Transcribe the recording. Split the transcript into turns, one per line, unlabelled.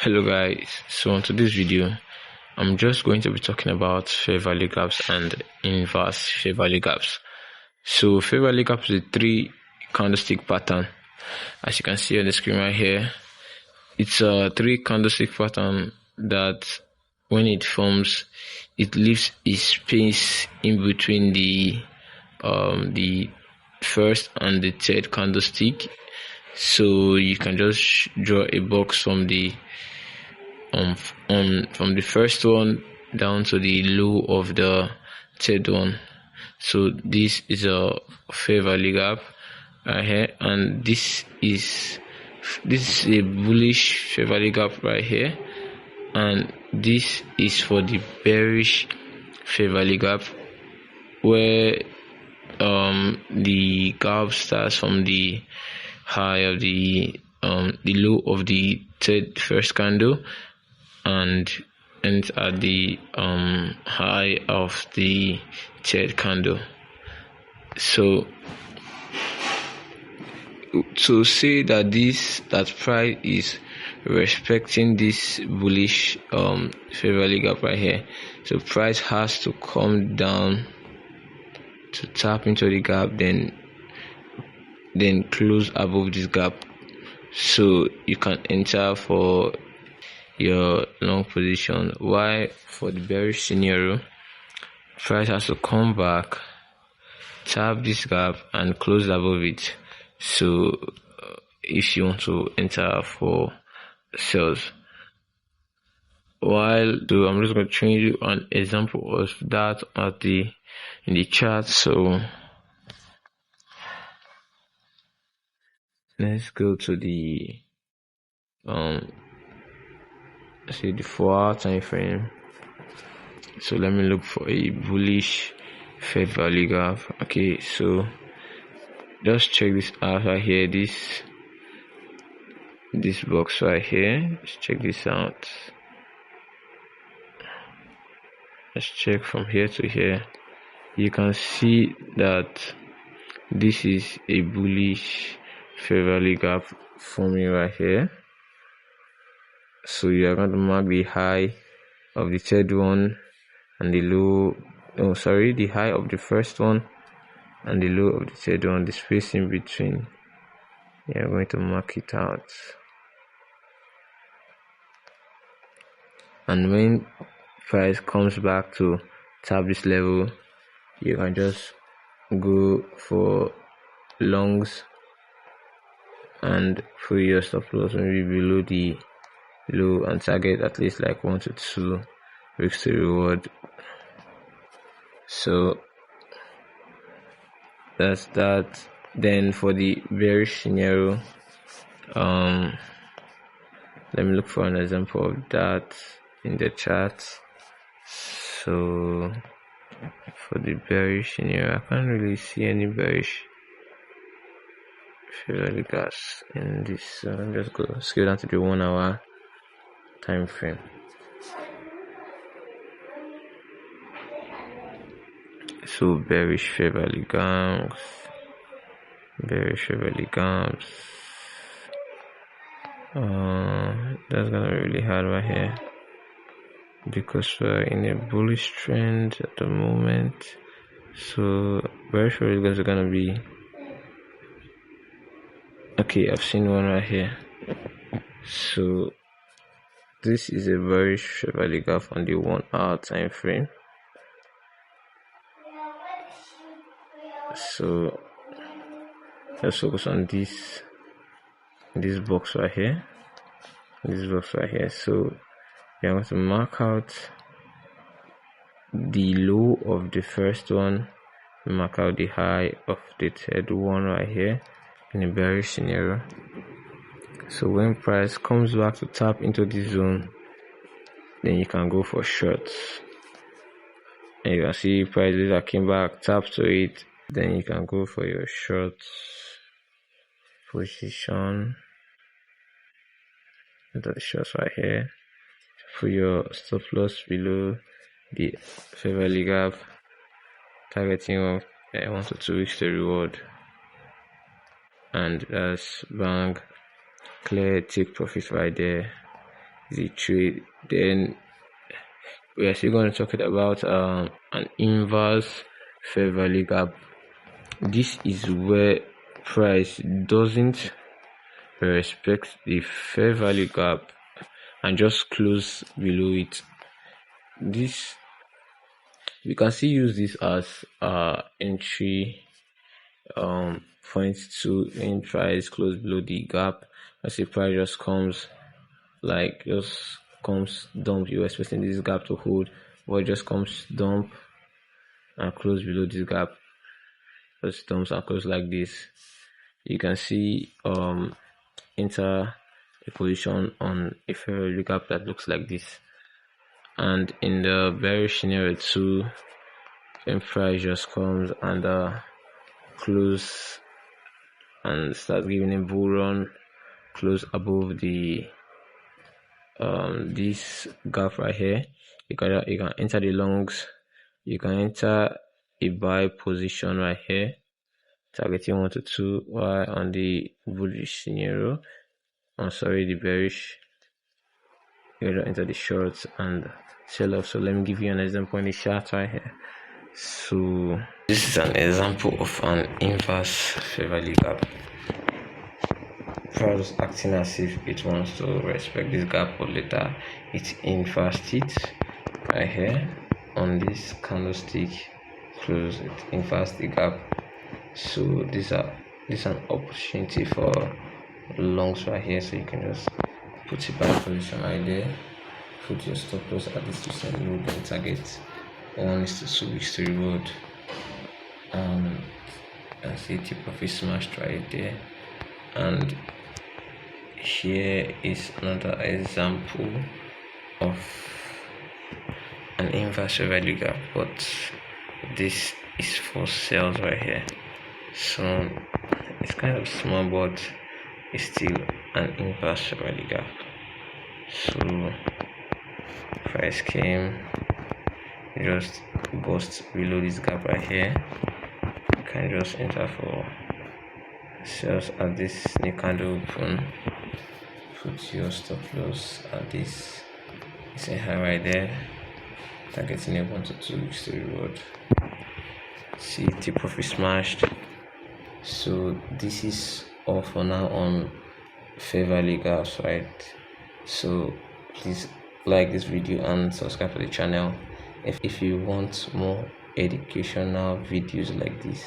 Hello guys, so on today's video I'm just going to be talking about fair value gaps and inverse fair value gaps. So fair value gap is a 3 candlestick pattern. As you can see on the screen right here, it's a 3 candlestick pattern that when it forms, it leaves a space in between the first and the third candlestick. So you can just draw a box from the first one down to the low of the third one. So this is a fair value gap right here, and this is a bullish fair value gap right here, and this is for the bearish fair value gap, where the gap starts from the high of the low of the first candle and ends at the high of the third candle. So to say that price is respecting this bullish fair value gap right here, so price has to come down to tap into the gap, then close above this gap, so you can enter for your long position. Why? For the bearish scenario, price has to come back, tap this gap and close above it. So if you want to enter for sales, so I'm just going to show you an example of that in the chart. So let's go to the see the 4-hour time frame. So let me look for a bullish fair value gap. Okay, so just check this out right here, this box right here. Let's check this out. Let's check from here to here. You can see that this is a bullish fair value gap forming right here. So you are going to mark the high of the third one and the low, the high of the first one and the low of the third one, the space in between. You are going to mark it out. And when price comes back to tap this level, you can just go for longs and put your stop loss maybe below the low and target at least like 1 to 2 risk to reward. So that's that. Then for the bearish scenario, let me look for an example of that in the chart. So for the bearish scenario, I can't really see any bearish fair value gaps in this. So I'm just go scale down to the 1 hour time frame. So bearish fair value gaps, that's gonna be really hard right here because we're in a bullish trend at the moment. So bearish fair value gaps are gonna be okay. I've seen one right here. So this is a bearish fair value gap on the 1 hour time frame. So let's focus on this box right here. So you're going to mark out the low of the first one, mark out the high of the third one right here in a bearish scenario. So when price comes back to tap into this zone, then you can go for shorts. And you can see prices that came back, tap to it, then you can go for your short position. Enter the shorts right here. Put your stop loss below the fair value gap, targeting 1 to 2 weeks to reward, and that's bang, clear, take profit right there. is a trade. Then we are still going to talk about an inverse fair value gap. This is where price doesn't respect the fair value gap and just close below it. This, we can still use this as entry point to in price close below the gap. As the price just comes dump, you're expecting this gap to hold, but it just comes dump and close below this gap. Just dumps and close like this. You can see enter a position on a fair value gap that looks like this. And in the bearish scenario too, when price just comes and close and start giving a bull run, close above the this gap right here, you can enter the longs. You can enter a buy position right here, targeting 1 to 2, while on the bullish scenario, the bearish, you gotta enter the shorts and sell off. So let me give you an example in the chart right here. So this is an example of an inverse fair value gap. Price acting as if it wants to respect this gap, but later it inverts it right here on this candlestick, close it, inverts the gap. So this is an opportunity for longs right here. So you can just put it back position right there, put your stop loss at this percent low, then target 1 is to 2 weeks to reward. I see tip profit smashed right there. And here is another example of an inverse value gap, but this is for sales right here. So it's kind of small, but it's still an inverse value gap. So price came, just bust below this gap right here. You can just enter for sales at this new candle open, put your stop loss at this, it's a high right there, targeting a 1 to 2 weeks to reward. See tip profit smashed. So this is all for now on fair value gaps, right? So please like this video and subscribe to the channel if you want more educational videos like this.